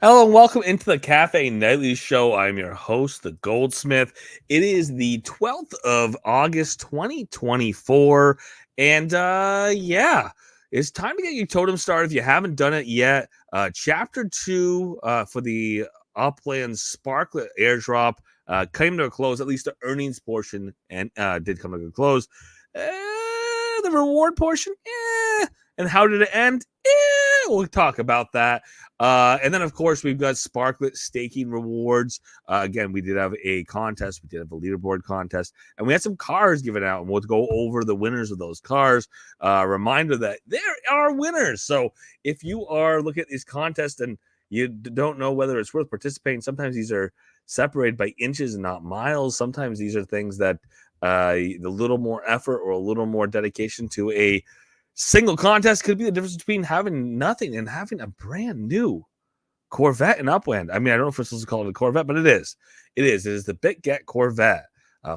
Hello and welcome into the Cafe Nightly Show. I'm your host, the Goldsmith. It is the 12th of August, 2024. And it's time to get your totem started if you haven't done it yet. Chapter 2 for the Upland Sparklet airdrop came to a close, at least the earnings portion and did come to a close. The reward portion, and how did it end? We'll talk about that. And then, of course, we've got Sparklet staking rewards. Again, we did have a contest. We did have a leaderboard contest. And we had some cars given out. And we'll go over the winners of those cars. Reminder that there are winners. So if you are looking at these contests and you don't know whether it's worth participating, sometimes these are separated by inches and not miles. Sometimes these are things that the little more effort or a little more dedication to a single contest could be the difference between having nothing and having a brand new Corvette in Upland. I mean, I don't know if we're supposed to call it a Corvette, but it is. It is. It is the BitGet Corvette.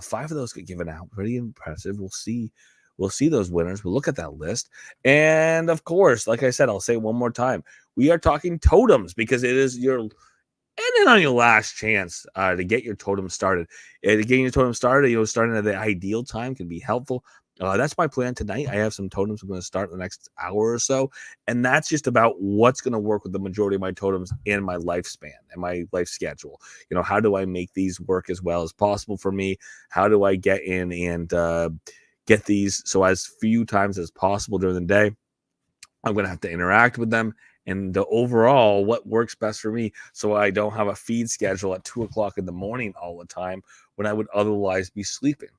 5 of those get given out. Pretty impressive. We'll see. We'll see those winners. We'll look at that list. And of course, like I said, I'll say it one more time. We are talking totems because it is your ending on your last chance to get your totem started. Getting your totem started, starting at the ideal time can be helpful. That's my plan tonight. I have some totems I'm going to start in the next hour or so. And that's just about what's going to work with the majority of my totems in my lifespan and my life schedule. How do I make these work as well as possible for me? How do I get in and get these so as few times as possible during the day? I'm going to have to interact with them. And the overall, what works best for me, so I don't have a feed schedule at 2:00 in the morning all the time when I would otherwise be sleeping.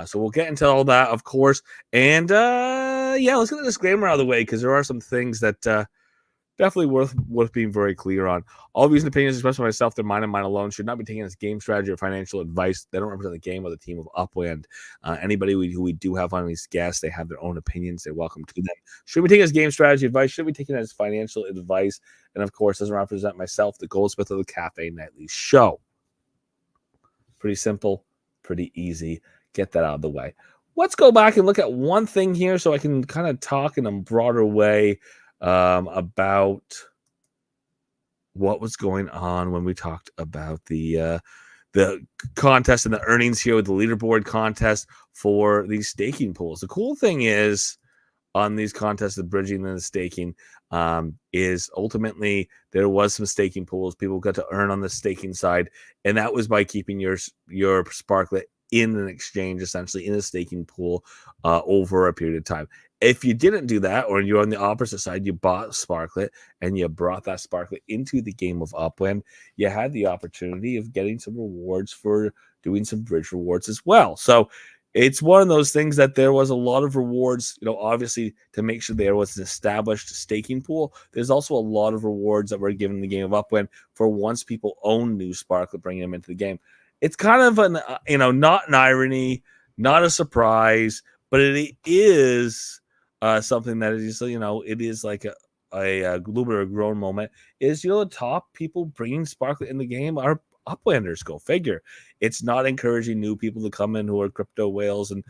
So we'll get into all that, of course. And let's get the disclaimer out of the way because there are some things that definitely worth being very clear on. All views and opinions expressed by myself, they're mine and mine alone, should not be taken as game strategy or financial advice. They don't represent the game or the team of Upland. Anybody who we do have on these guests, they have their own opinions. They're welcome to them. Should we take as game strategy advice? Should we take it as financial advice? And of course, doesn't represent myself, the Goldsmith of the Cafe Nightly Show. Pretty simple, pretty easy. Get that out of the way. Let's go back and look at one thing here so I can kind of talk in a broader way about what was going on when we talked about the contest and the earnings here with the leaderboard contest for these staking pools. The cool thing is on these contests, the bridging and the staking, is ultimately there was some staking pools. People got to earn on the staking side, and that was by keeping your Sparklet in an exchange, essentially in a staking pool over a period of time. If you didn't do that, or you're on the opposite side, you bought Sparklet and you brought that Sparklet into the game of Upland, you had the opportunity of getting some rewards for doing some bridge rewards as well. So it's one of those things that there was a lot of rewards, obviously to make sure there was an established staking pool. There's also a lot of rewards that were given in the game of Upland for once people own new Sparklet, bringing them into the game. It's kind of an, not an irony, not a surprise, but it is something that is, it is like a little bit of a grown moment. Is the top people bringing Sparklet in the game are Uplanders. Go figure. It's not encouraging new people to come in who are crypto whales and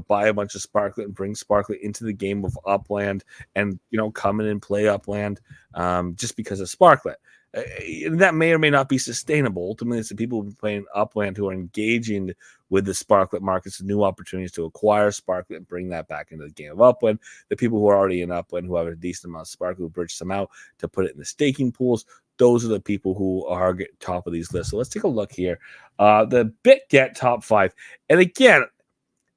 buy a bunch of Sparklet and bring Sparklet into the game of Upland and come in and play Upland just because of Sparklet. That may or may not be sustainable. Ultimately, it's the people who are playing Upland who are engaging with the Sparklet markets, new opportunities to acquire Sparklet and bring that back into the game of Upland. The people who are already in Upland who have a decent amount of Sparklet, who bridge them out to put it in the staking pools, those are the people who are at top of these lists. So let's take a look here. The BitGet top 5. And again,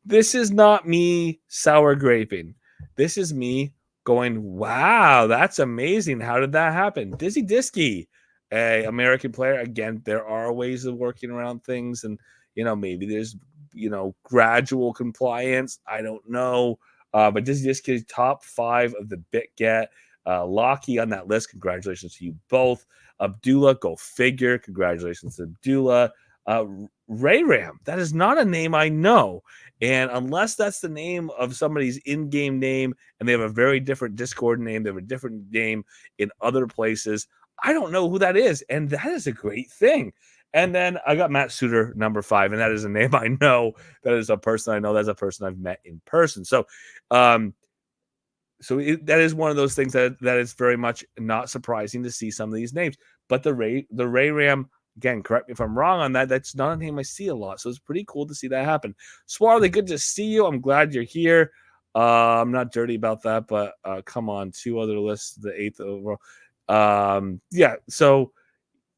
this is not me sour graping. This is me going, wow, that's amazing. How did that happen? Dizzy Diskey, a American player. Again, there are ways of working around things, and maybe there's gradual compliance. I don't know. But Dizzy Diskey, top 5 of the BitGet. Lockie on that list. Congratulations to you both. Abdullah, go figure. Congratulations to Abdullah. Ray Ram, that is not a name I know. And unless that's the name of somebody's in-game name and they have a very different Discord name, they have a different name in other places, I don't know who that is. And that is a great thing. And then I got Matt Suter, number 5, and that is a name I know. That is a person I know. That's a person I've met in person. So So that is one of those things that is very much not surprising to see some of these names. But the Ray Ram, again, correct me if I'm wrong on that. That's not a name I see a lot, so it's pretty cool to see that happen. Swarley, good to see you. I'm glad you're here. I'm not dirty about that, but come on, 2 other lists, the 8th overall. Yeah, so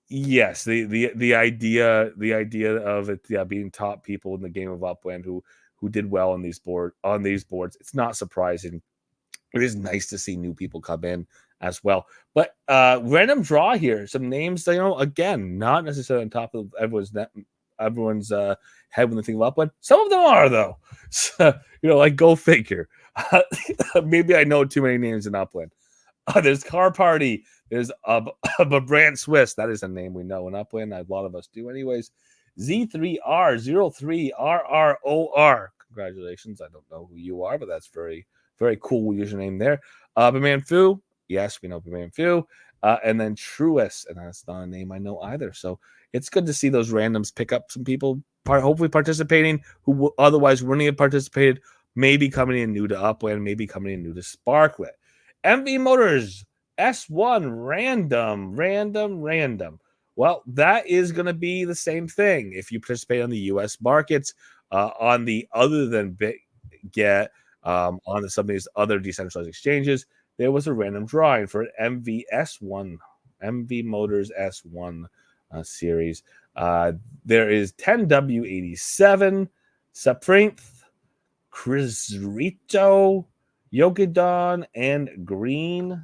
yes, the idea of it, yeah, being top people in the game of Upland who did well on these boards. It's not surprising. It is nice to see new people come in as well. But random draw here, some names, again, not necessarily on top of everyone's head when they think of Upland. Some of them are though. So, like go figure. Maybe I know too many names in Upland. There's Car Party. There's a Brand Swiss. That is a name we know in Upland. A lot of us do, anyways. Z3R03RROR. Congratulations. I don't know who you are, but that's very, very cool username there. Baman Fu. Yes, we know Baman Fu. And then Truist. And that's not a name I know either. So it's good to see those randoms pick up some people, hopefully participating, who otherwise wouldn't have participated, maybe coming in new to Upland, maybe coming in new to Sparklet. MV Motors S1 random. Well, that is going to be the same thing if you participate on the U.S. markets. On the other than BitGet, on some of these other decentralized exchanges, there was a random drawing for an MV Motors S1 series. There is 10W87, Saprinth, Crisrito, Yogadon, and Green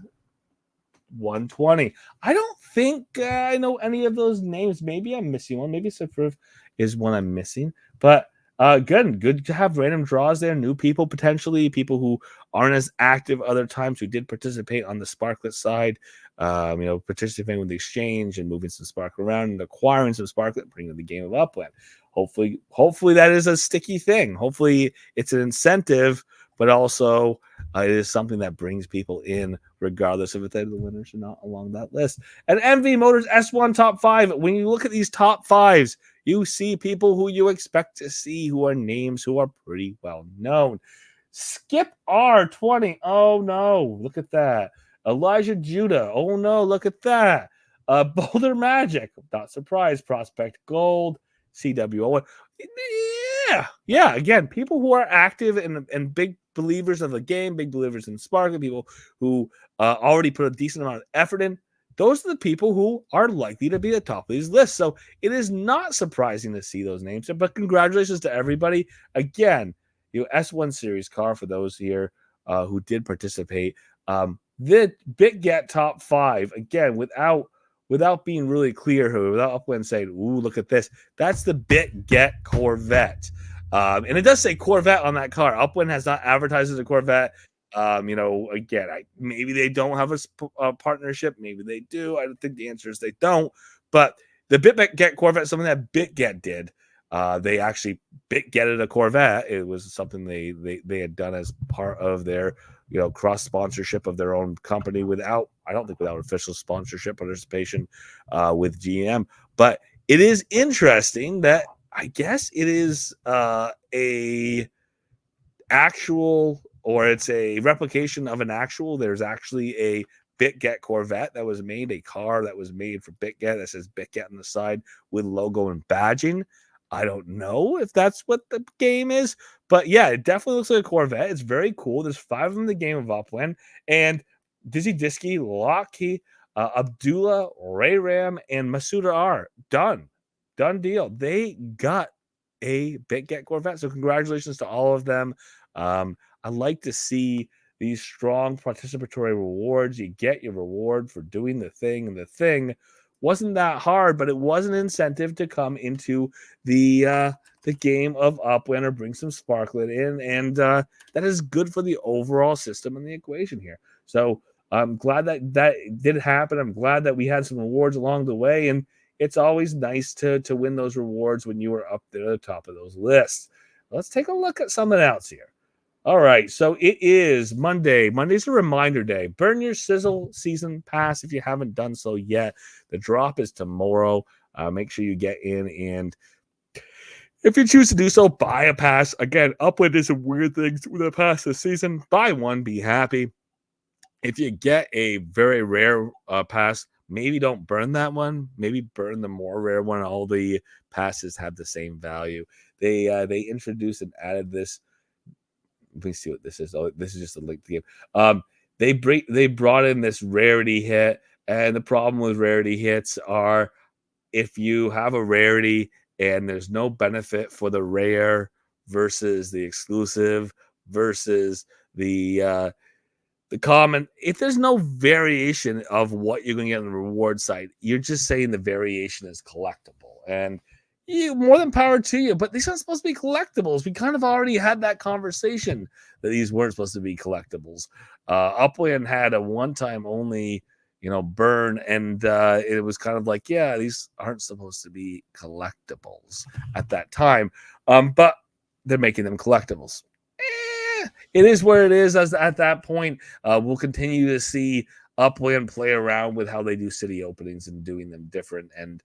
120. I don't think I know any of those names. Maybe I'm missing one. Maybe Saprinth is one I'm missing. But good to have random draws there. New people, potentially people who aren't as active other times, who did participate on the Sparklet side. Participating with the exchange and moving some Sparklet around and acquiring some Sparklet, bringing the game of Upland. Hopefully that is a sticky thing. Hopefully it's an incentive, but also it is something that brings people in, regardless of if they're the winners or not along that list. And MV Motors S1 top 5. When you look at these top 5s, you see people who you expect to see, who are names who are pretty well known. Skip R20. Oh no, look at that. Elijah Judah. Oh no, look at that. Boulder Magic. Not surprised. Prospect Gold. CWO. Yeah. Again, people who are active and big believers of the game, big believers in Sparklet, people who already put a decent amount of effort in. Those are the people who are likely to be at the top of these lists. So it is not surprising to see those names. But congratulations to everybody. Again, S1 Series car for those here who did participate. The BitGet top 5, again, without being really clear here, without Upland saying, ooh, look at this. That's the BitGet Corvette. And it does say Corvette on that car. Upland has not advertised as a Corvette. Again, maybe they don't have a partnership. Maybe they do. I don't think the answer is they don't. But the BitGet Corvette, something that BitGet did. They actually BitGetted a Corvette. It was something they had done as part of their cross sponsorship of their own company without official sponsorship participation with GM. But it is interesting that I guess it is a actual, or it's a replication of an actual. There's actually a BitGet Corvette that was made, a car that was made for BitGet that says BitGet on the side with logo and badging. I don't know if that's what the game is, but yeah, it definitely looks like a Corvette. It's very cool. There's 5 of them in the game of Upland, and Dizzy Diski, Locky, Abdullah, Ray Ram, and Masuda are done deal. They got a BitGet Corvette, so congratulations to all of them. I like to see these strong participatory rewards. You get your reward for doing the thing, and the thing wasn't that hard, but it was an incentive to come into the game of Upland or bring some Sparklet in, and that is good for the overall system and the equation here. So I'm glad that did happen. I'm glad that we had some rewards along the way, and it's always nice to win those rewards when you are up there at the top of those lists. Let's take a look at something else here. All right, so it is Monday. Monday's a reminder day. Burn your Sizzle Season Pass if you haven't done so yet. The drop is tomorrow. Make sure you get in, and if you choose to do so, buy a pass. Again, Upland did some weird things with a pass this season. Buy one, be happy. if you get a very rare pass, maybe don't burn that one. Maybe burn the more rare one. All the passes have the same value. They introduced and added this. Let me see what this is. Oh, this is just a link to the game. They brought in this rarity hit, and the problem with rarity hits are if you have a rarity and there's no benefit for the rare versus the exclusive versus the common, if there's no variation of what you're going to get on the reward side, you're just saying the variation is collectible. And you more than power to you, but these aren't supposed to be collectibles. We kind of already had that conversation that these weren't supposed to be collectibles. Upland had a one-time only, burn, and it was kind of like, yeah, these aren't supposed to be collectibles at that time, but they're making them collectibles. It is where it is. As at that point, we'll continue to see Upland play around with how they do city openings and doing them different, and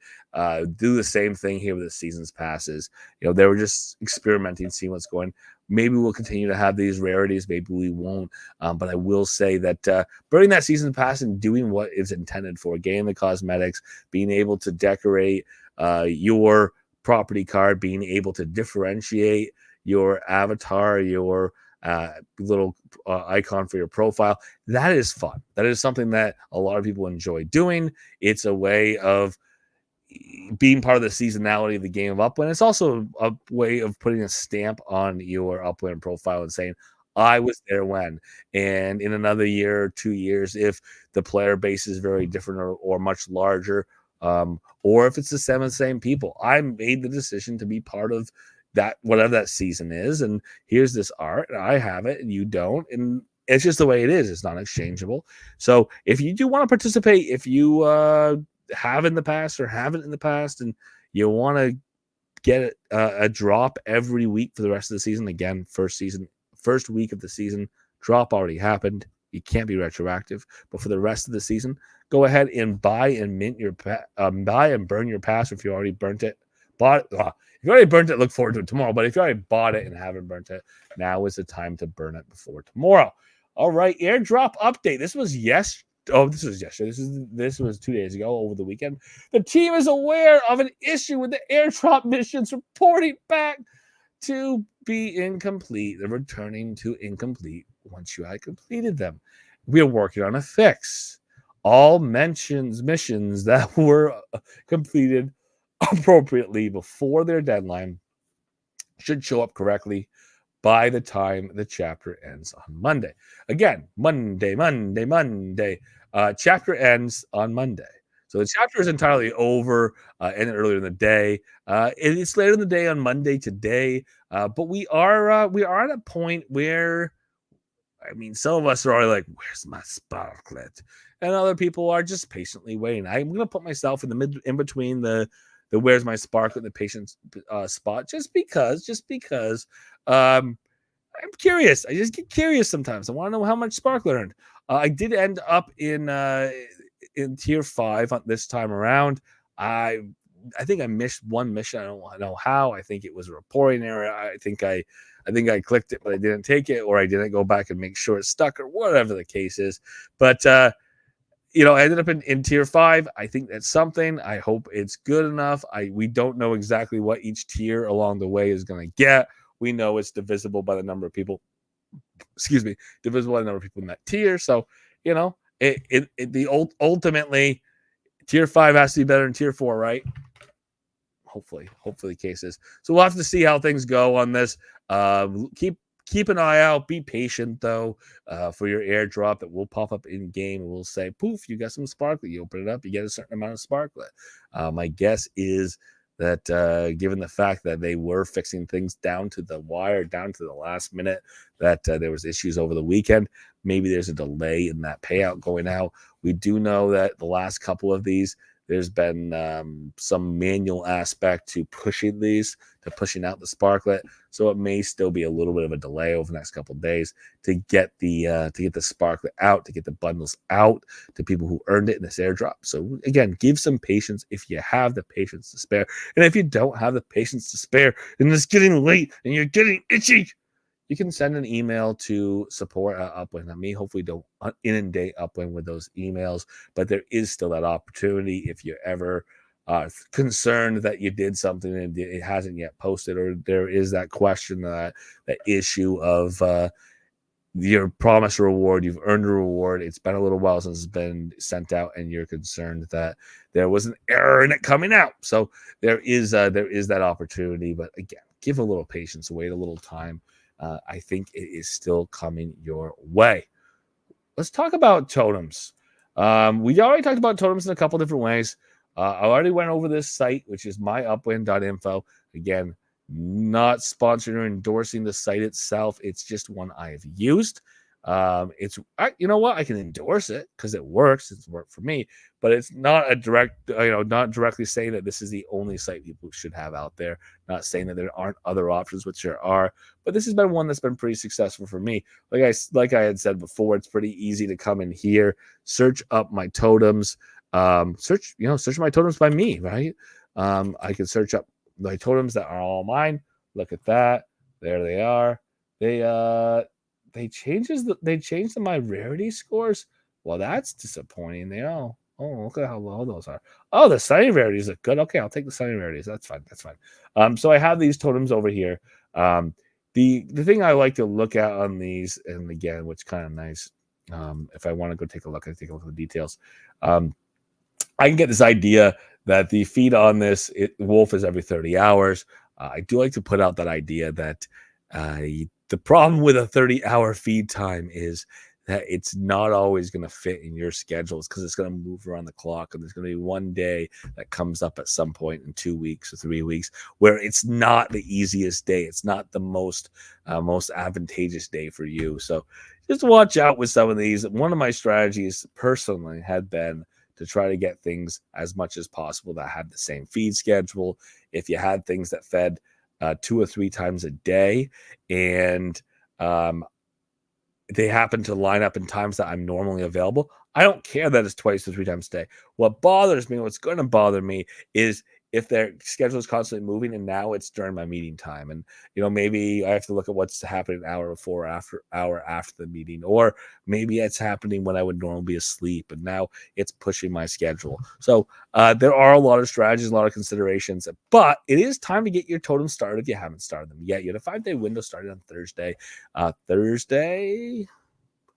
do the same thing here with the seasons passes. They were just experimenting, seeing what's going. Maybe we'll continue to have these rarities. Maybe we won't. But I will say that burning that season pass and doing what is intended for, getting the cosmetics, being able to decorate your property card, being able to differentiate your avatar, your little icon for your profile. That is fun. That is something that a lot of people enjoy doing. It's a way of being part of the seasonality of the game of Upland. It's also a way of putting a stamp on your Upland profile and saying, I was there when. And in another year or 2 years, if the player base is very different or much larger, or if it's the same people, I made the decision to be part of that, whatever that season is, and here's this art, and I have it and you don't, and it's just the way it is. It's not exchangeable. So if you do want to participate, if you have in the past or haven't in the past, and you want to get a drop every week for the rest of the season, again, first week of the season, drop already happened. You can't be retroactive, but for the rest of the season, go ahead and buy and mint your buy and burn your pass if you already burnt it. If you already burnt it, look forward to it tomorrow. But if you already bought it and haven't burnt it, now is the time to burn it before tomorrow. All right, airdrop update. This was yesterday. This was 2 days ago, over the weekend. The team is aware of an issue with the airdrop missions reporting back to be incomplete. They're returning to incomplete once you had completed them. We are working on a fix. All missions that were completed appropriately before their deadline should show up correctly by the time the chapter ends on Monday. Again, Monday. Chapter ends on Monday. So the chapter is entirely over, ended earlier in the day. It's later in the day on Monday today, but we are at a point where, some of us are already like, where's my Sparklet? And other people are just patiently waiting. I'm going to put myself in between the where's my Sparklet, the patient spot, just because I'm curious. I just get curious sometimes. I want to know how much Sparklet earned. I did end up in tier 5 on this time around. I think I missed one mission. I don't know how. I think it was a reporting error. I think I clicked it, but I didn't take it, or I didn't go back and make sure it stuck, or whatever the case is. But I ended up in tier 5. I think that's something. I hope it's good enough. We don't know exactly what each tier along the way is going to get. We know it's divisible by the number of people. Divisible by the number of people in that tier. So, ultimately, tier 5 has to be better than tier 4, right? Hopefully the case is. So we'll have to see how things go on this. Keep an eye out. Be patient, though, for your airdrop that will pop up in game. We'll say, poof, you got some Sparklet. You open it up, you get a certain amount of Sparklet. My guess is that given the fact that they were fixing things down to the wire, down to the last minute, that there was issues over the weekend, maybe there's a delay in that payout going out. We do know that the last couple of these, there's been some manual aspect to pushing out the Sparklet, so it may still be a little bit of a delay over the next couple of days to get the Sparklet out, to get the bundles out to people who earned it in this airdrop. So again, give some patience if you have the patience to spare, and if you don't have the patience to spare, and it's getting late and you're getting itchy, you can send an email to support at Upland. Me, hopefully don't inundate Upland with those emails, but there is still that opportunity if you're ever concerned that you did something and it hasn't yet posted, or there is that question, that issue of your promised reward, you've earned a reward, it's been a little while since it's been sent out, and you're concerned that there was an error in it coming out. So there is that opportunity, but again, give a little patience, wait a little time. I think it is still coming your way. Let's talk about totems. We already talked about totems in a couple different ways. I already went over this site, which is myupwind.info. Again, not sponsored or endorsing the site itself. It's just one I have used. You know what? I can endorse it because it works. It's worked for me, but it's not a direct, not directly saying that this is the only site people should have out there. Not saying that there aren't other options, which there are, but this has been one that's been pretty successful for me. Like I had said before, it's pretty easy to come in here, search up my totems, search my totems by me, right? I can search up my totems that are all mine. Look at that. There they are. They changed my rarity scores. Well, that's disappointing. Look at how low those are. Oh, the sunny rarities look good. Okay, I'll take the sunny rarities. That's fine. So I have these totems over here. The thing I like to look at on these, and again, which kind of nice. If I want to go take a look, I take a look at the details. I can get this idea that the feed on this wolf is every 30 hours. I do like to put out that idea that the problem with a 30-hour feed time is that it's not always going to fit in your schedules, because it's going to move around the clock, and there's going to be one day that comes up at some point in 2 weeks or 3 weeks where it's not the easiest day. It's not the most advantageous day for you. So just watch out with some of these. One of my strategies personally had been to try to get things as much as possible that had the same feed schedule. If you had things that fed 2 or 3 times a day, and they happen to line up in times that I'm normally available, I don't care that it's 2 or 3 times a day. What's going to bother me is if their schedule is constantly moving and now it's during my meeting time, and maybe I have to look at what's happening an hour before or hour after the meeting, or maybe it's happening when I would normally be asleep and now it's pushing my schedule. So there are a lot of strategies, a lot of considerations, but it is time to get your totem started if you haven't started them yet. You had a 5-day window started on Thursday,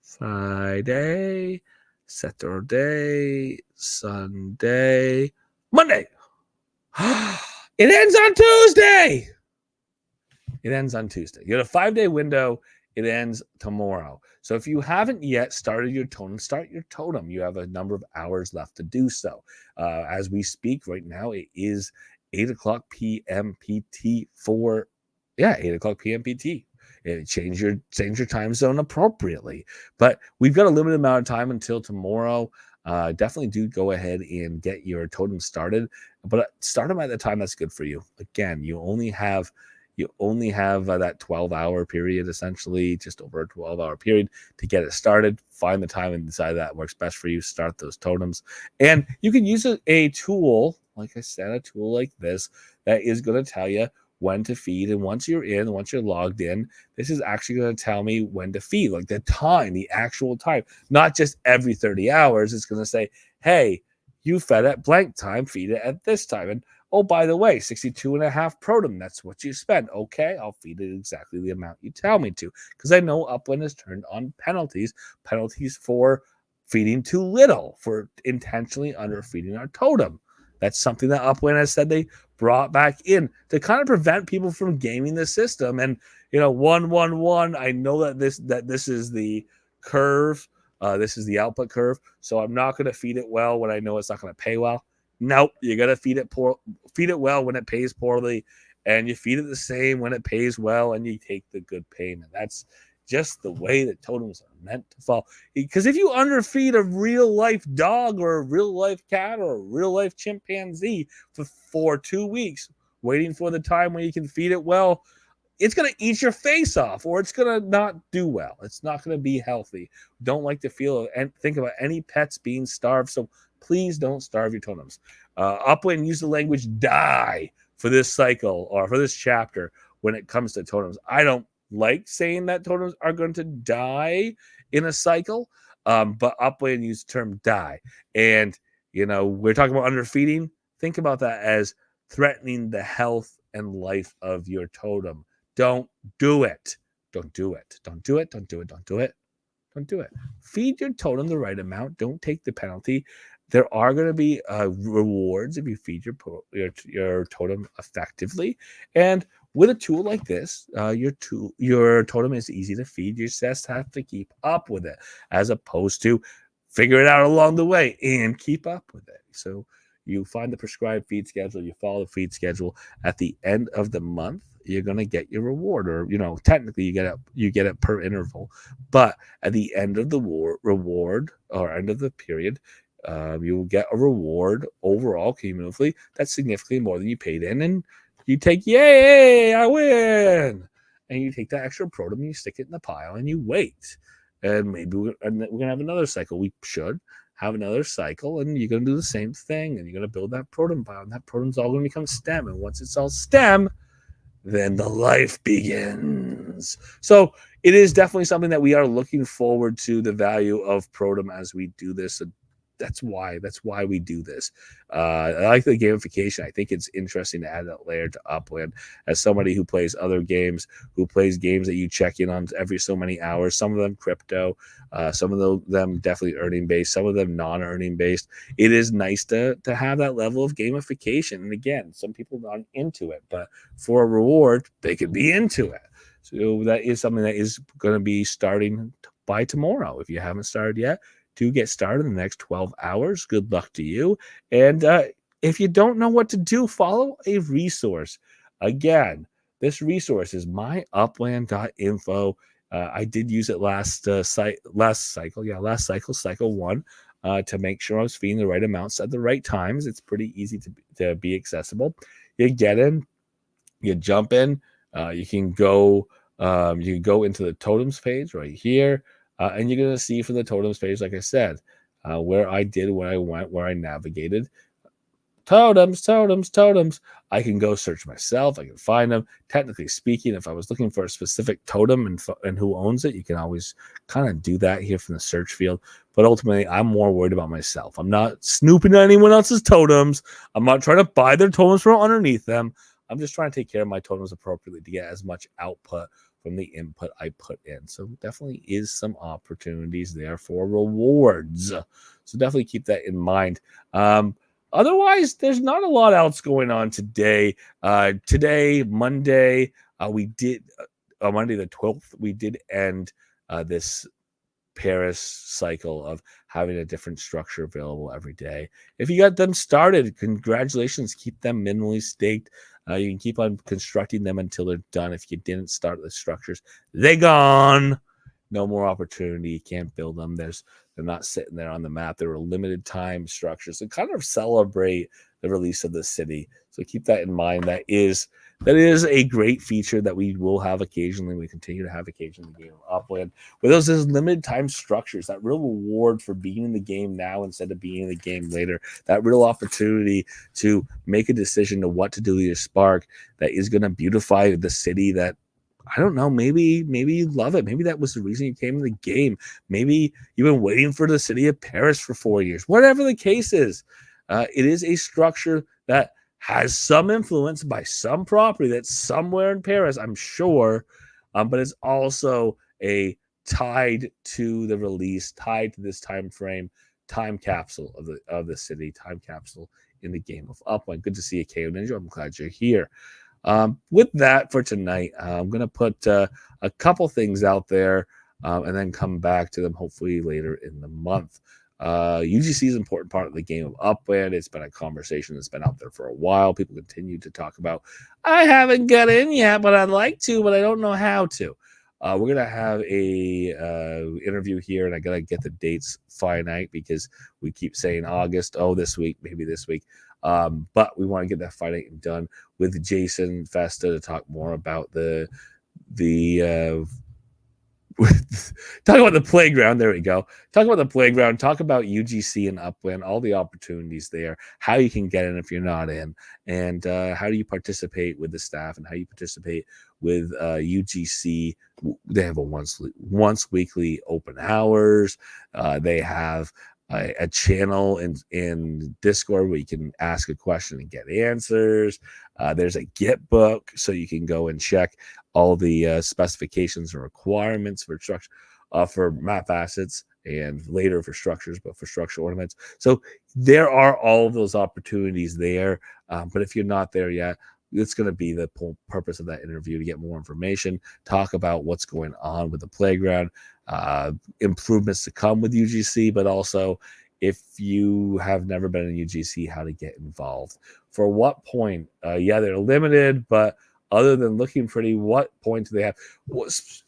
Friday, Saturday, Sunday, Monday. It ends on Tuesday. You had a 5-day window. It ends tomorrow. So if you haven't yet started your totem, start your totem. You have a number of hours left to do so. As we speak right now, it is 8 o'clock p.m. PT 8 o'clock p.m. PT. Change your time zone appropriately. But we've got a limited amount of time until tomorrow. Definitely do go ahead and get your totem started, but start them at the time that's good for you. Again, you only have that 12-hour period, essentially just over a 12-hour period to get it started. Find the time and decide that works best for you. Start those totems, and you can use a tool, like I said, a tool like this that is going to tell you when to feed. And once you're logged in, this is actually going to tell me when to feed, like the time, the actual time, not just every 30 hours. It's going to say, hey, you fed at blank time, feed it at this time. And oh, by the way, 62.5 protem, that's what you spent. Okay, I'll feed it exactly the amount you tell me to, because I know Upland has turned on penalties for feeding too little, for intentionally underfeeding our totem. That's something that Upland has said they brought back in to kind of prevent people from gaming the system. And 1-1-1, I know that this is the curve, this is the output curve, so I'm not going to feed it well when I know it's not going to pay well. Nope, you got to feed it well when it pays poorly, and you feed it the same when it pays well, and you take the good payment. That's just the way that totems are meant to fall. Because if you underfeed a real life dog or a real life cat or a real life chimpanzee for 2 weeks, waiting for the time when you can feed it well, it's going to eat your face off, or it's going to not do well. It's not going to be healthy. Don't like to feel and think about any pets being starved. So please don't starve your totems. Upland use the language die for this cycle or for this chapter when it comes to totems. I don't like saying that totems are going to die in a cycle, but Upland used the term die. And, we're talking about underfeeding. Think about that as threatening the health and life of your totem. Don't do it. Don't do it. Don't do it. Don't do it. Don't do it. Don't do it. Feed your totem the right amount. Don't take the penalty. There are going to be rewards if you feed your totem effectively. And with a tool like this, your totem is easy to feed. You just have to keep up with it, as opposed to figure it out along the way and keep up with it. So you find the prescribed feed schedule, you follow the feed schedule. At the end of the month, you're going to get your reward, or technically you get it per interval, but at the end of the reward, or end of the period, you will get a reward overall cumulatively that's significantly more than you paid in, and you take, yay, I win, and you take that extra protum and you stick it in the pile and you wait, and maybe we're gonna have another cycle. We should have another cycle, and you're gonna do the same thing, and you're gonna build that protum pile, and that protum's all gonna become stem, and once it's all stem, then the life begins. So it is definitely something that we are looking forward to, the value of protum as we do this. So that's why we do this. I like the gamification. I think it's interesting to add that layer to Upland. As somebody who plays other games, who plays games that you check in on every so many hours, some of them crypto, some of them definitely earning based, some of them non-earning based. It is nice to have that level of gamification. And again, some people aren't into it, but for a reward, they could be into it. So that is something that is going to be starting by tomorrow. If you haven't started yet, to get started in the next 12 hours. Good luck to you. And if you don't know what to do, follow a resource. Again, this resource is myupland.info. I did use it last cycle one, to make sure I was feeding the right amounts at the right times. It's pretty easy to be accessible. You get in, you jump in, you can go into the totems page right here. And you're going to see from the totems page, like I said, where I did, where I went, where I navigated. Totems. I can go search myself. I can find them. Technically speaking, if I was looking for a specific totem and who owns it, you can always kind of do that here from the search field. But ultimately, I'm more worried about myself. I'm not snooping at anyone else's totems. I'm not trying to buy their totems from underneath them. I'm just trying to take care of my totems appropriately to get as much output from the input I put in. So definitely is some opportunities there for rewards. So definitely keep that in mind. Otherwise, there's not a lot else going on today. Today, Monday, Monday the 12th, we did end this Paris cycle of having a different structure available every day. If you got them started, congratulations. Keep them minimally staked. You can keep on constructing them until they're done. If you didn't start the structures, they're gone. No more opportunity. You can't build them. They're not sitting there on the map. They're limited time structures to kind of celebrate the release of the city. So keep that in mind. That is a great feature that we will have occasionally. We continue to have occasionally in the game of Upland. With those limited time structures, that real reward for being in the game now instead of being in the game later, that real opportunity to make a decision to what to do with your Spark that is going to beautify the city that, I don't know, maybe you love it. Maybe that was the reason you came in the game. Maybe you've been waiting for the city of Paris for 4 years. Whatever the case is, it is a structure that has some influence by some property that's somewhere in Paris, I'm sure, but it's also tied to the release, tied to this time frame, time capsule of the city, time capsule in the game of Upland. Good to see you, KO Ninja. I'm glad you're here. With that for tonight, I'm going to put a couple things out there and then come back to them hopefully later in the month. UGC is an important part of the game of Upland. It's been a conversation that's been out there for a while. People continue to talk about, I haven't got in yet, but I'd like to, but I don't know how to. We're going to have a interview here, and I got to get the dates finite because we keep saying August. Oh, this week, maybe this week. But we want to get that finite done with Jason Festa to talk more about the talk about the playground. There we go. Talk about the playground. Talk about UGC and Upland, all the opportunities there, how you can get in if you're not in, and how do you participate with the staff and how you participate with UGC. They have a once weekly open hours. They have a channel in Discord where you can ask a question and get answers. There's a Git book so you can go and check all the specifications and requirements for structure, for map assets, and later for structures, but for structure ornaments. So there are all of those opportunities there. But if you're not there yet, it's going to be the purpose of that interview to get more information, talk about what's going on with the playground, improvements to come with UGC, but also if you have never been in UGC, how to get involved. For what point? Yeah, they're limited, but other than looking pretty, what point do they have?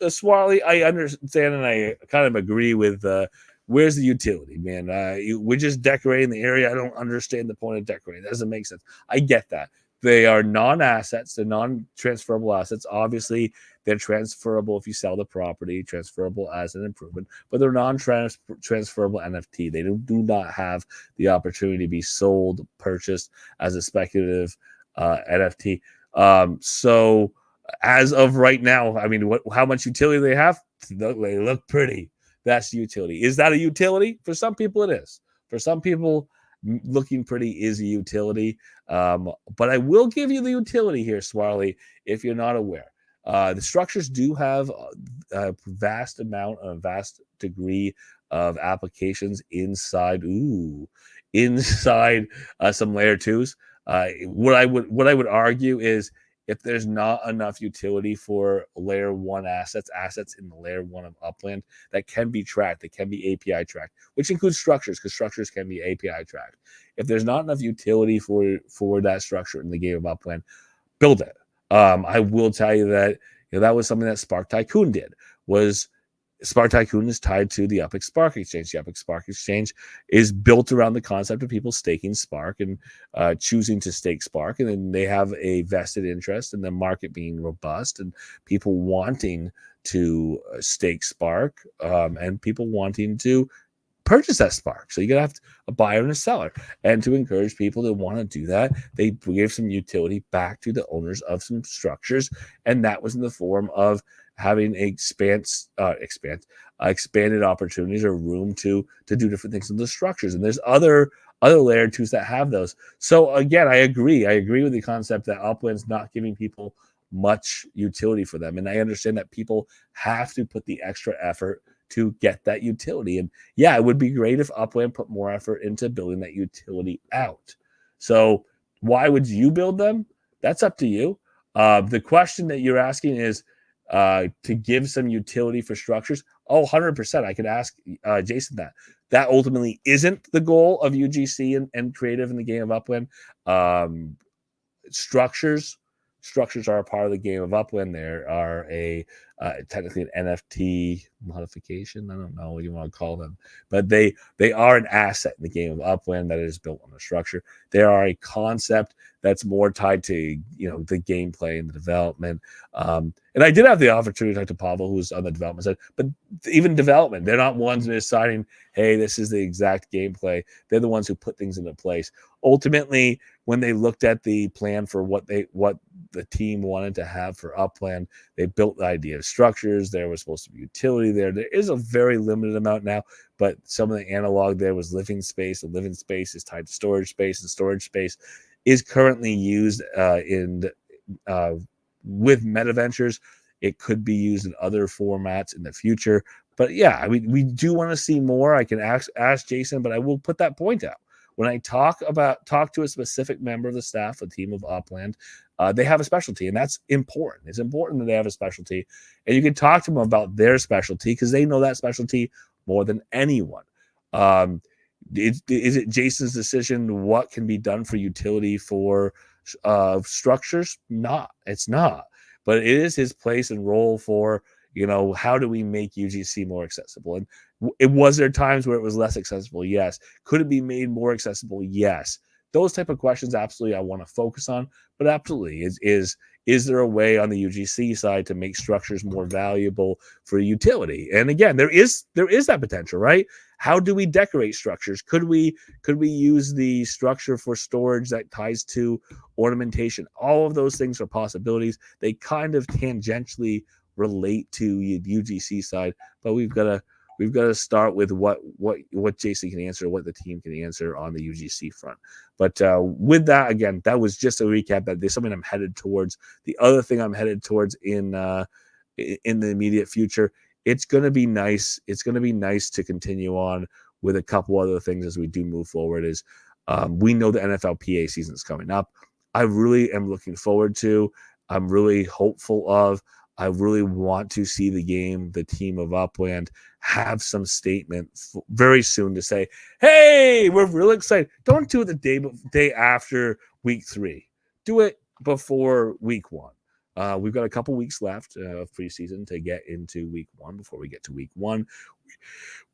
Swarley, I understand and I kind of agree with where's the utility, man? We're just decorating the area. I don't understand the point of decorating. That doesn't make sense. I get that. They are non-assets. They're non-transferable assets. Obviously, they're transferable if you sell the property, transferable as an improvement, but they're non-transferable NFT. They do not have the opportunity to be sold, purchased as a speculative NFT. So as of right now, I mean, how much utility they have? They look pretty. That's the utility. Is that a utility? For some people, it is. For some people, looking pretty is a utility. But I will give you the utility here, Swarley, if you're not aware. The structures do have a vast degree of applications inside some layer twos. What I would argue is if there's not enough utility for layer one assets in the layer one of Upland that can be tracked, that can be API tracked, which includes structures, because structures can be API tracked. If there's not enough utility for that structure in the game of Upland, build it. I will tell you that that was something that Spark Tycoon did. Spark Tycoon is tied to the Epic Spark Exchange. The Epic Spark Exchange is built around the concept of people staking Spark and choosing to stake Spark. And then they have a vested interest in the market being robust and people wanting to stake Spark and people wanting to purchase that Spark. So you're going to have a buyer and a seller. And to encourage people to want to do that, they gave some utility back to the owners of some structures. And that was in the form of having expanded opportunities or room to do different things in the structures. And there's other layer twos that have those. So again, I agree with the concept that Upland's not giving people much utility for them. And I understand that people have to put the extra effort to get that utility. And yeah, it would be great if Upland put more effort into building that utility out. So why would you build them? That's up to you. The question that you're asking is to give some utility for structures. Oh, 100%. I could ask Jason that. That ultimately isn't the goal of UGC and creative in the game of Upland. Structures are a part of the game of Upland. There are technically an NFT modification. I don't know what you want to call them, but they are an asset in the game of Upland that is built on a structure. They are a concept that's more tied to the gameplay and the development. And I did have the opportunity to talk to Pavel, who's on the development side, but even development, they're not ones deciding, hey, this is the exact gameplay. They're the ones who put things into place. Ultimately, when they looked at the plan for what the team wanted to have for Upland, they built the idea of structures. There was supposed to be utility there. There is a very limited amount now, but some of the analog there was living space. The living space is tied to storage space, and storage space is currently used with MetaVentures. It could be used in other formats in the future. But yeah, I mean, we do want to see more. I can ask Jason, but I will put that point out. When I talk to a specific member of the staff, a team of Upland, they have a specialty, and that's important. It's important that they have a specialty, and you can talk to them about their specialty because they know that specialty more than anyone. Is it Jason's decision what can be done for utility for structures? It's not. But it is his place and role for, how do we make UGC more accessible? And was there times where it was less accessible? Yes. Could it be made more accessible? Yes. those type of questions, absolutely, I want to focus on. But absolutely, is there a way on the UGC side to make structures more valuable for utility? And again, there is that potential, right? How do we decorate structures? Could we use the structure for storage that ties to ornamentation? All of those things are possibilities. They kind of tangentially relate to the UGC side, but we've got to start with what Jason can answer, what the team can answer on the UGC front. But with that, again, that was just a recap. That there's something I'm headed towards. The other thing I'm headed towards in the immediate future, it's going to be nice. It's going to be nice to continue on with a couple other things as we do move forward. Is we know the NFLPA season is coming up. I really am looking forward to. I'm really hopeful of. I really want to see the team of Upland, have some statement very soon to say, hey, we're really excited. Don't do it the day after week 3. Do it before week 1. We've got a couple weeks left of preseason to get into week 1. Before we get to week 1,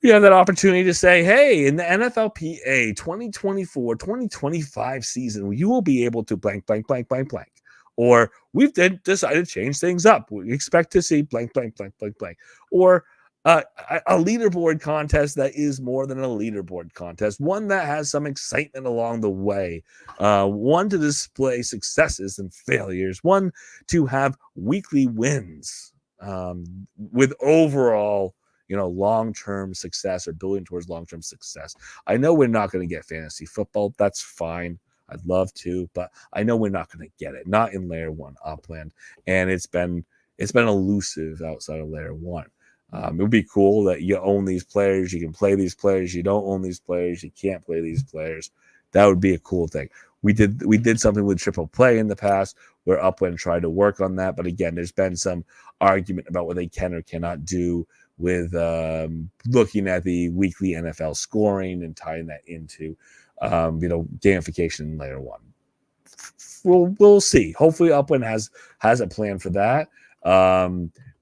we have that opportunity to say, hey, in the NFLPA 2024-2025 season, you will be able to blank, blank, blank, blank, blank. Or we've decided to change things up. We expect to see blank, blank, blank, blank, blank. Or a leaderboard contest that is more than a leaderboard contest, one that has some excitement along the way, one to display successes and failures, one to have weekly wins with overall, long-term success or building towards long-term success. I know we're not going to get fantasy football. That's fine. I'd love to, but I know we're not going to get it. Not in Layer 1 Upland, and it's been elusive outside of Layer 1. It would be cool that you own these players, you can play these players. You don't own these players, you can't play these players. That would be a cool thing. We did something with triple play in the past where Upland tried to work on that, but again, there's been some argument about what they can or cannot do with looking at the weekly NFL scoring and tying that into gamification in Layer 1. We'll see. Hopefully Upland has a plan for that.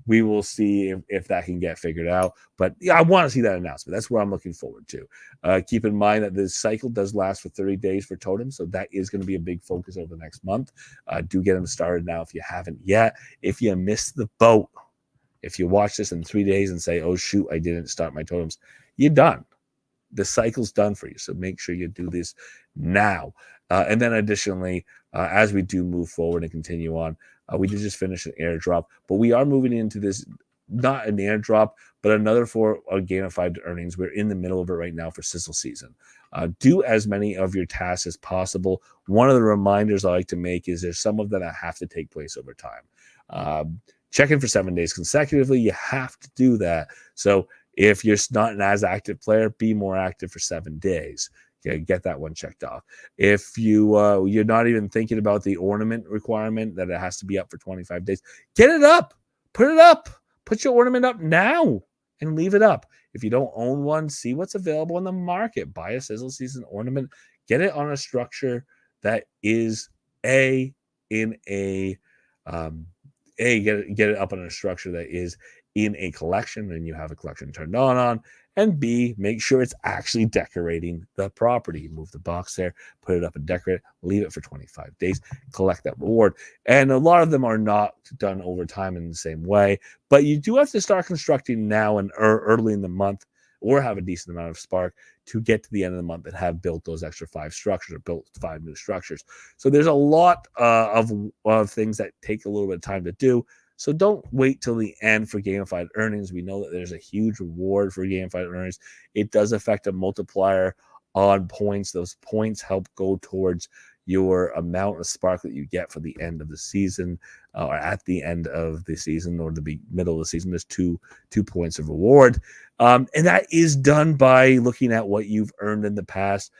We will see if that can get figured out. But yeah, I want to see that announcement. That's what I'm looking forward to. Keep in mind that this cycle does last for 30 days for Totem, so that is going to be a big focus over the next month. Do get them started now if you haven't yet. If you missed the boat, if you watch this in 3 days and say, oh, shoot, I didn't start my totems, you're done. The cycle's done for you. So make sure you do this now. And then additionally, as we do move forward and continue on, we did just finish an airdrop, but we are moving into this, not an airdrop, but another for gamified earnings. We're in the middle of it right now for sizzle season. Do as many of your tasks as possible. One of the reminders I like to make is there's some of them that have to take place over time. Check in for 7 days consecutively. You have to do that. So if you're not an as active player, be more active for 7 days. Okay, get that one checked off. If you're not even thinking about the ornament requirement that it has to be up for 25 days, get it up. Put it up. Put your ornament up now and leave it up. If you don't own one, see what's available in the market. Buy a sizzle season ornament. Get it on a structure that is get it up on a structure that is in a collection, and you have a collection turned on, and B, make sure it's actually decorating the property. Move the box there, put it up and decorate it, leave it for 25 days, collect that reward. And a lot of them are not done over time in the same way, but you do have to start constructing now and early in the month, or have a decent amount of spark to get to the end of the month and have built those extra 5 structures or built 5 new structures. So there's a lot of things that take a little bit of time to do. So don't wait till the end for gamified earnings. We know that there's a huge reward for gamified earnings. It does affect a multiplier on points. Those points help go towards your amount of spark that you get for the end of the season, or at the end of the season, or the middle of the season. There's two points of reward. And that is done by looking at what you've earned in the past,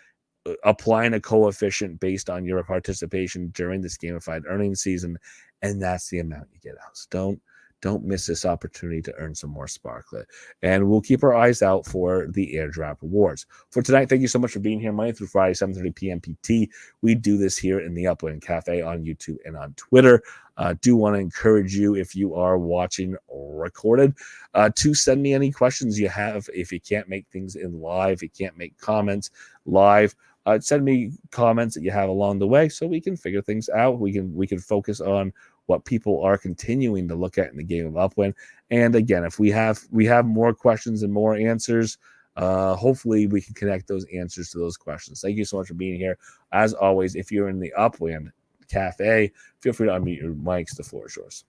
applying a coefficient based on your participation during this gamified earnings season, and that's the amount you get out. So don't miss this opportunity to earn some more Sparklet. And we'll keep our eyes out for the airdrop rewards. For tonight, thank you so much for being here Monday through Friday, 7:30 p.m. PT. We do this here in the Upland Cafe on YouTube and on Twitter. Do want to encourage you, if you are watching recorded, to send me any questions you have. If you can't make things in live, you can't make comments live, send me comments that you have along the way so we can figure things out. We can focus on what people are continuing to look at in the game of Upland. And again, if we have more questions and more answers, hopefully we can connect those answers to those questions. Thank you so much for being here. As always, if you're in the Upland Cafe, feel free to unmute your mics. The floor is yours.